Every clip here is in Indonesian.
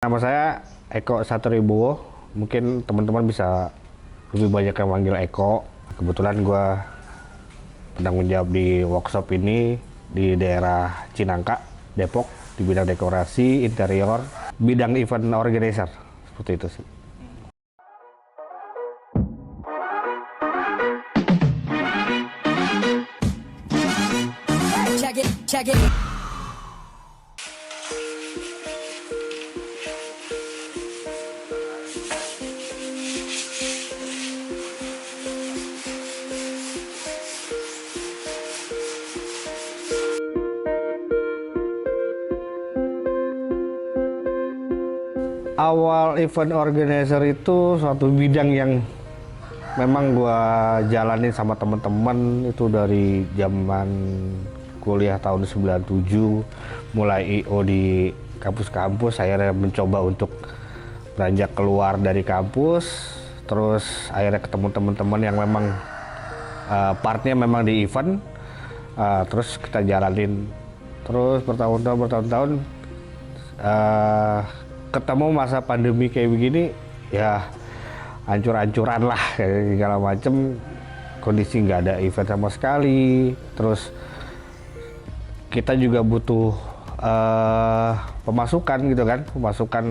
Nama saya Eko Satribowo. Mungkin teman-teman bisa lebih banyak yang manggil Eko. Kebetulan gue penanggung jawab di workshop ini di daerah Cinangka, Depok, di bidang dekorasi, interior, bidang event organizer. Seperti itu sih. Check it. Awal event organizer itu suatu bidang yang memang gua jalanin sama teman-teman itu dari zaman kuliah tahun 97, mulai IO di kampus-kampus. Akhirnya mencoba untuk beranjak keluar dari kampus, terus akhirnya ketemu teman-teman yang memang partnya memang di event, terus kita jalanin terus bertahun-tahun ketemu masa pandemi kayak begini, ya hancur-hancuran lah kayak segala macem. Kondisi nggak ada event sama sekali, terus kita juga butuh pemasukan gitu kan, pemasukan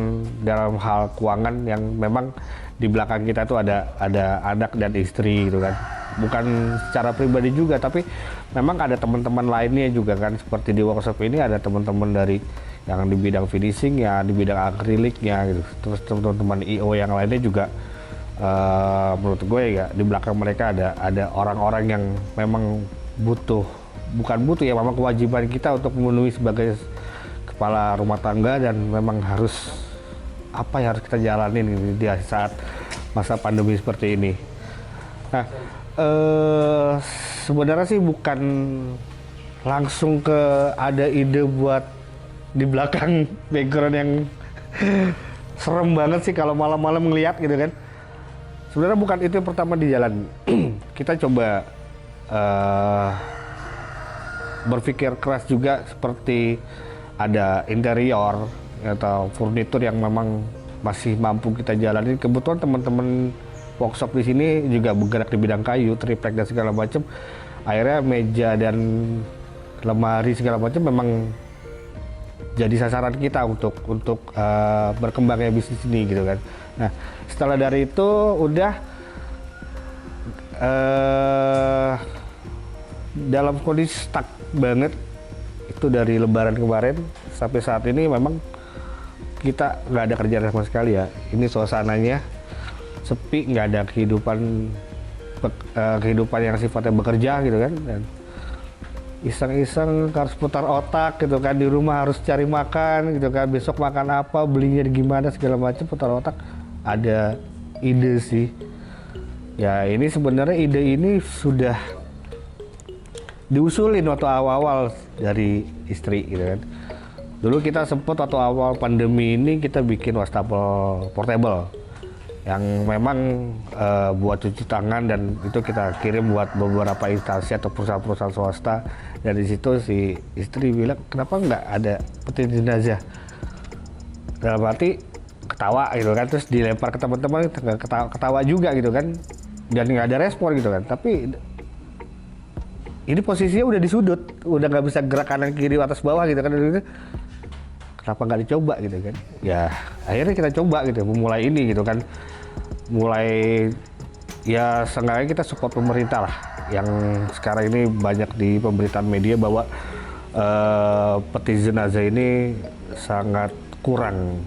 dalam hal keuangan yang memang di belakang kita tuh ada anak dan istri gitu kan. Bukan secara pribadi juga, tapi memang ada teman-teman lainnya juga kan, seperti di workshop ini ada teman-teman dari yang di bidang finishing ya, di bidang akriliknya gitu. Terus teman-teman IO yang lainnya juga menurut gue ya di belakang mereka ada orang-orang yang memang bukan butuh ya, memang kewajiban kita untuk memenuhi sebagai kepala rumah tangga, dan memang harus apa yang harus kita jalanin gitu, di saat masa pandemi seperti ini. Nah, sebenarnya sih bukan langsung ke ada ide buat di belakang background yang serem banget sih kalau malam-malam ngeliat gitu kan. Sebenarnya bukan itu yang pertama di jalan. Kita coba berpikir keras juga, seperti ada interior atau furnitur yang memang masih mampu kita jalanin. Kebetulan teman-teman workshop di sini juga bergerak di bidang kayu, triplek dan segala macam. Akhirnya meja dan lemari segala macam memang jadi sasaran kita untuk berkembangnya bisnis ini gitu kan. Nah, setelah dari itu udah dalam kondisi stuck banget itu dari Lebaran kemarin sampai saat ini. Memang kita nggak ada kerjaan sama sekali ya. Ini suasananya sepi, nggak ada kehidupan yang sifatnya bekerja gitu kan. Dan iseng-iseng harus putar otak gitu kan, di rumah harus cari makan gitu kan, besok makan apa, belinya gimana segala macam, putar otak. Ada ide sih ya, ini sebenarnya ide ini sudah diusulin waktu awal-awal dari istri gitu kan. Dulu kita sempat waktu awal pandemi ini kita bikin wastafel portable yang memang buat cuci tangan, dan itu kita kirim buat beberapa instansi atau perusahaan-perusahaan swasta. Dari situ si istri bilang, kenapa nggak ada peti jenazah? Dalam arti ketawa gitu kan, terus dilempar ke teman-teman, ketawa juga gitu kan, dan nggak ada respon gitu kan. Tapi ini posisinya udah di sudut, udah nggak bisa gerak kanan kiri atas bawah gitu kan. Kenapa nggak dicoba gitu kan? Ya akhirnya kita coba gitu, memulai ini gitu kan. Mulai ya seenggaknya kita support pemerintah lah, yang sekarang ini banyak di pemberitaan media bahwa peti jenazah ini sangat kurang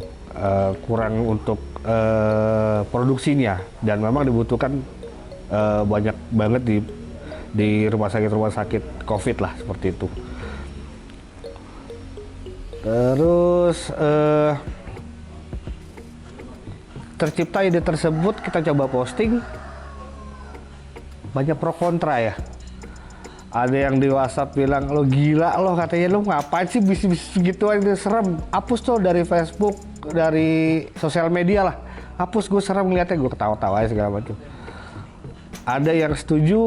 untuk produksinya, dan memang dibutuhkan banyak banget di rumah sakit COVID lah, seperti itu. Terus tercipta ide tersebut, kita coba posting, banyak pro kontra ya. Ada yang di WhatsApp bilang, lo gila lo, katanya lo ngapain sih bisnis gituan, itu serem, hapus tuh dari Facebook, dari sosial media lah, hapus, gue serem ngeliatnya, gue ketawa-tawa segala macam. Ada yang setuju,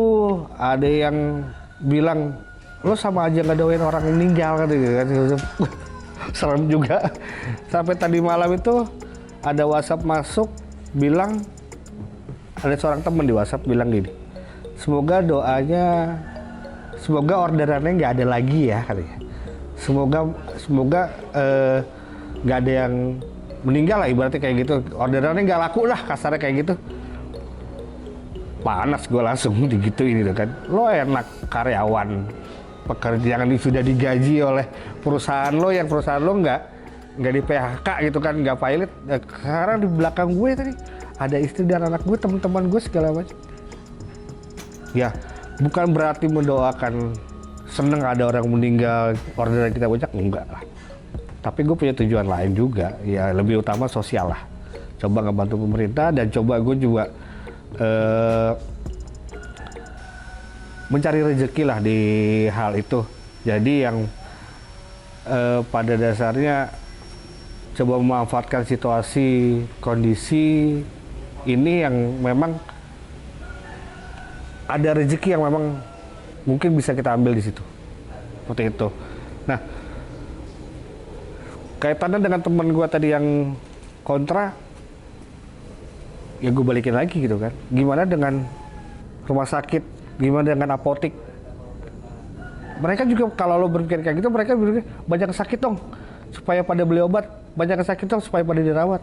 ada yang bilang lo sama aja ngedoain orang meninggal kan gitu kan. serem juga. Sampai tadi malam itu ada WhatsApp masuk bilang, ada seorang teman di WhatsApp bilang gini, semoga orderannya nggak ada lagi ya katanya. Semoga nggak ada yang meninggal lah, ibaratnya kayak gitu. Orderannya nggak laku lah, kasarnya kayak gitu. Panas gue langsung digituin gitu kan. Lo enak karyawan, pekerja yang sudah digaji oleh perusahaan lo, yang perusahaan lo nggak di PHK gitu kan, nggak pilot. Sekarang di belakang gue tadi ada istri dan anak gue, teman-teman gue segala macam. Ya, bukan berarti mendoakan seneng ada orang meninggal, orderan kita banyak, enggak lah. Tapi gue punya tujuan lain juga, ya lebih utama sosial lah. Coba ngebantu pemerintah dan coba gue juga mencari rezeki lah di hal itu. Jadi yang pada dasarnya coba memanfaatkan situasi kondisi ini yang memang ada rezeki yang memang mungkin bisa kita ambil di situ. Seperti itu. Nah, kaitannya dengan teman gue tadi yang kontra, ya gue balikin lagi gitu kan. Gimana dengan rumah sakit, gimana dengan apotik? Mereka juga kalau lo berpikir kayak gitu, mereka berpikir banyak sakit dong supaya pada beli obat, banyak sakit dong supaya pada dirawat.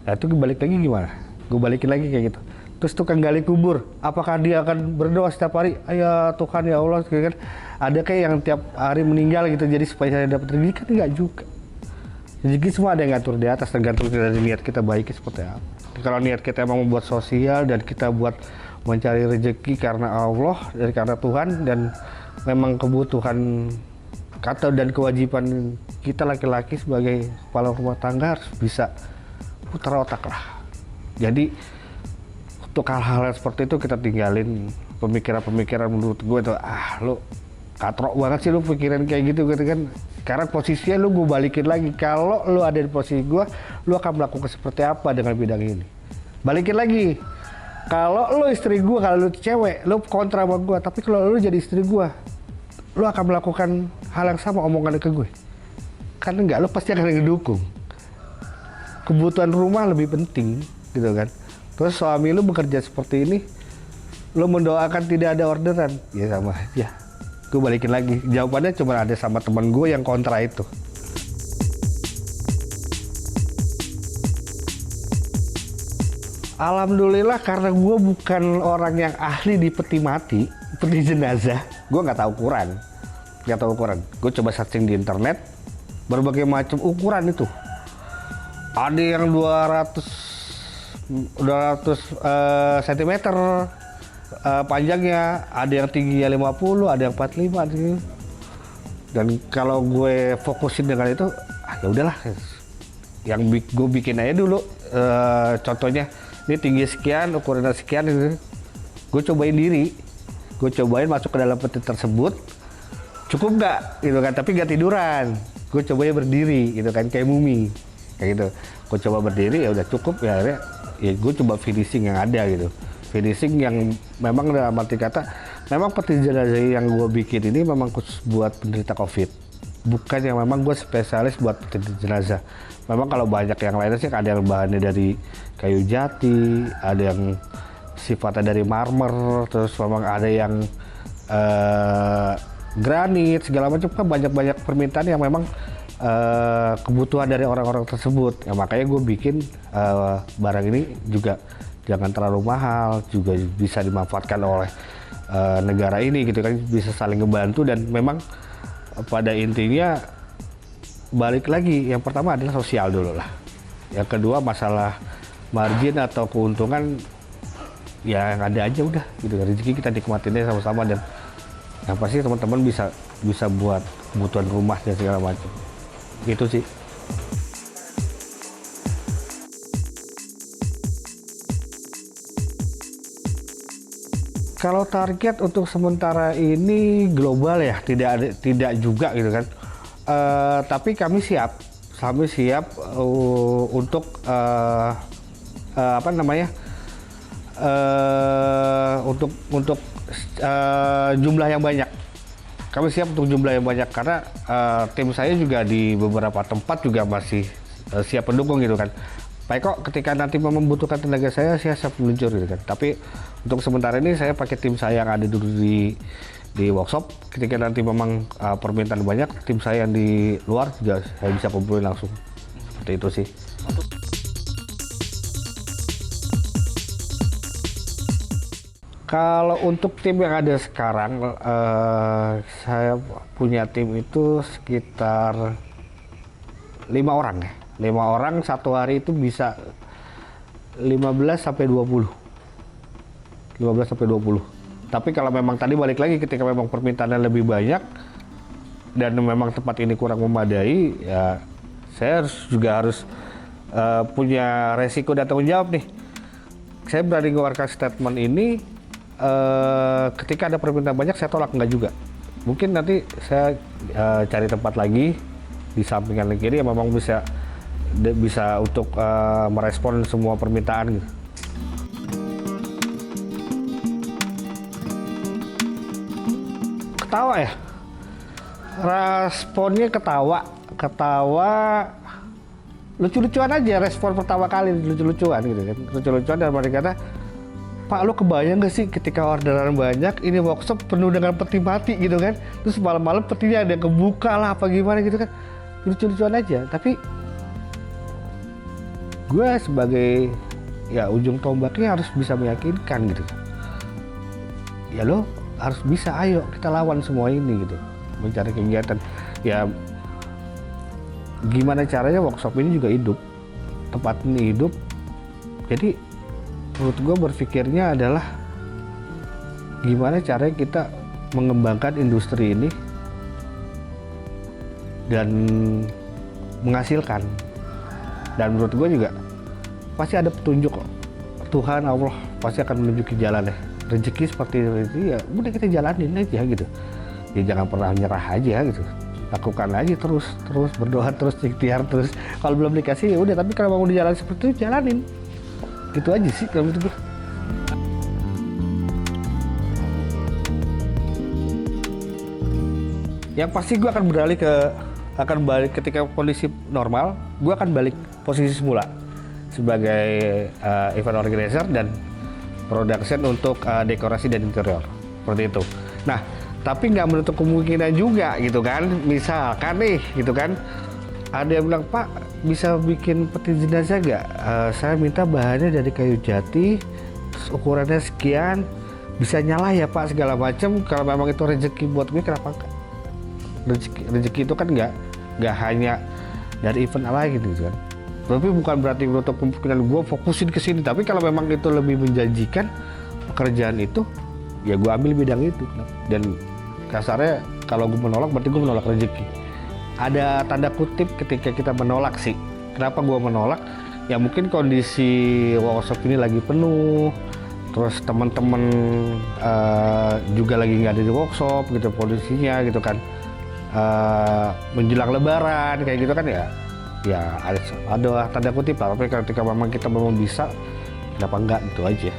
Nah itu gue balik lagi gimana? Gue balikin lagi kayak gitu. Terus tukang gali kubur, apakah dia akan berdoa setiap hari, ya Tuhan ya Allah, gitu kan? Ada kayak yang tiap hari meninggal gitu, jadi supaya saya dapat rezeki, kan enggak juga. Rezeki semua ada yang ngatur di atas, tergantung dari niat kita baiknya seperti apa. Kalau niat kita emang membuat sosial dan kita buat mencari rezeki karena Allah dan karena Tuhan, dan memang kebutuhan kata dan kewajiban kita laki-laki sebagai kepala rumah tangga harus bisa putar otak lah. Jadi untuk hal-hal seperti itu kita tinggalin pemikiran-pemikiran menurut gue itu, lu katrok banget sih lu pikiran kayak gitu kan. Karena posisinya lu gue balikin lagi, kalau lu ada di posisi gue, lu akan melakukan seperti apa dengan bidang ini. Balikin lagi, kalau lu istri gue, kalau lu cewek, lu kontra sama gue, tapi kalau lu jadi istri gue, lu akan melakukan hal yang sama omongannya ke gue. Kan enggak, lu pasti akan ngedukung. Kebutuhan rumah lebih penting gitu kan. Terus suami lu bekerja seperti ini, lu mendoakan tidak ada orderan, ya sama aja. Gue balikin lagi, jawabannya cuma ada sama teman gue yang kontra itu. Alhamdulillah karena gue bukan orang yang ahli di peti mati, peti jenazah, gue nggak tahu ukuran. Gue coba searching di internet, berbagai macam ukuran itu. Ada yang 200 cm panjangnya, ada yang tingginya 50, ada yang 45 gitu. Dan kalau gue fokusin dengan itu, ya udahlah, yang gue bikin aja dulu. Contohnya ini tinggi sekian, ukurannya sekian gitu. Gue cobain masuk ke dalam peti tersebut, cukup nggak gitu kan, tapi nggak tiduran. Gue cobain berdiri gitu kan, kayak mumi kayak gitu. Gue coba berdiri, ya udah cukup ya. Ya gue coba finishing yang ada gitu, finishing yang memang dalam arti kata memang peti jenazah yang gue bikin ini memang khusus buat penderita COVID, bukan yang memang gue spesialis buat peti jenazah. Memang kalau banyak yang lainnya sih, ada yang bahannya dari kayu jati, ada yang sifatnya dari marmer, terus memang ada yang granit segala macam, kan banyak permintaan yang memang kebutuhan dari orang-orang tersebut. Ya, makanya gue bikin barang ini juga jangan terlalu mahal, juga bisa dimanfaatkan oleh negara ini gitu kan, bisa saling ngebantu. Dan memang pada intinya balik lagi, yang pertama adalah sosial dulu lah, yang kedua masalah margin atau keuntungan ya yang ada aja udah gitu, rezeki kita nikmatinnya sama-sama. Dan yang pasti teman-teman bisa buat kebutuhan rumah dan segala macam. Gitu sih. Kalau target untuk sementara ini global ya, tidak juga gitu kan. Tapi kami siap untuk untuk jumlah yang banyak. kami siap untuk jumlah yang banyak karena tim saya juga di beberapa tempat juga masih siap pendukung gitu kan. Pak Eko ketika nanti membutuhkan tenaga saya siap meluncur gitu kan. Tapi untuk sementara ini saya pakai tim saya yang ada dulu di workshop. Ketika nanti memang permintaan banyak, tim saya yang di luar juga saya bisa kumpulin langsung. Seperti itu sih. Kalau untuk tim yang ada sekarang, saya punya tim itu sekitar 5 orang ya. 5 orang satu hari itu bisa 15 sampai 20. 15 sampai 20. Tapi kalau memang tadi balik lagi ketika memang permintaannya lebih banyak dan memang tempat ini kurang memadai, ya saya harus punya resiko dan tanggung jawab nih. Saya berani mengeluarkan statement ini ketika ada permintaan banyak saya tolak enggak juga. Mungkin nanti saya cari tempat lagi di samping kanan kiri yang memang bisa untuk merespon semua permintaan gitu. Ketawa ya, responnya ketawa lucu-lucuan aja. Respon pertama kali lucu-lucuan gitu kan, lucu-lucuan dan mereka kata, Pak, lo kebayang gak sih ketika orderan banyak, ini workshop penuh dengan peti mati gitu kan, terus malam-malam petinya ada yang kebuka lah apa gimana gitu kan, lucu-lucuan aja. Tapi gue sebagai ya ujung tombaknya harus bisa meyakinkan gitu. Ya lo harus bisa, ayo kita lawan semua ini gitu, mencari kegiatan. Ya gimana caranya workshop ini juga hidup, tempat ini hidup. Jadi menurut gue berpikirnya adalah gimana caranya kita mengembangkan industri ini dan menghasilkan. Dan menurut gue juga pasti ada petunjuk kok. Tuhan Allah pasti akan menunjuki jalannya. Rezeki seperti itu ya udah kita jalanin aja gitu. Ya jangan pernah nyerah aja gitu. Lakukan aja terus berdoa terus, ikhtiar terus. Kalau belum dikasih ya udah, tapi kalau mau di jalan seperti itu jalanin. Gitu aja sih kalau menurut gue. Yang pasti gue akan balik ketika kondisi normal, gue akan balik posisi semula sebagai event organizer dan production untuk dekorasi dan interior, seperti itu. Nah, tapi nggak menutup kemungkinan juga gitu kan, misalkan nih gitu kan, ada yang bilang, Pak bisa bikin peti jenazah nggak? Saya minta bahannya dari kayu jati, terus ukurannya sekian, bisa nyala ya Pak segala macam. Kalau memang itu rezeki buat gue, kenapa enggak? Rezeki itu kan nggak hanya dari event lain gitu kan. Tapi bukan berarti menutup kemungkinan gue fokusin ke sini. Tapi kalau memang itu lebih menjanjikan pekerjaan itu, ya gue ambil bidang itu. Dan kasarnya kalau gue menolak berarti gue menolak rezeki. Ada tanda kutip ketika kita menolak sih. Kenapa gue menolak? Ya mungkin kondisi workshop ini lagi penuh, terus teman-teman juga lagi nggak ada di workshop gitu kondisinya gitu kan. Menjelang lebaran kayak gitu kan ya ada tanda kutip lah. Tapi ketika memang kita bisa, kenapa enggak gitu aja.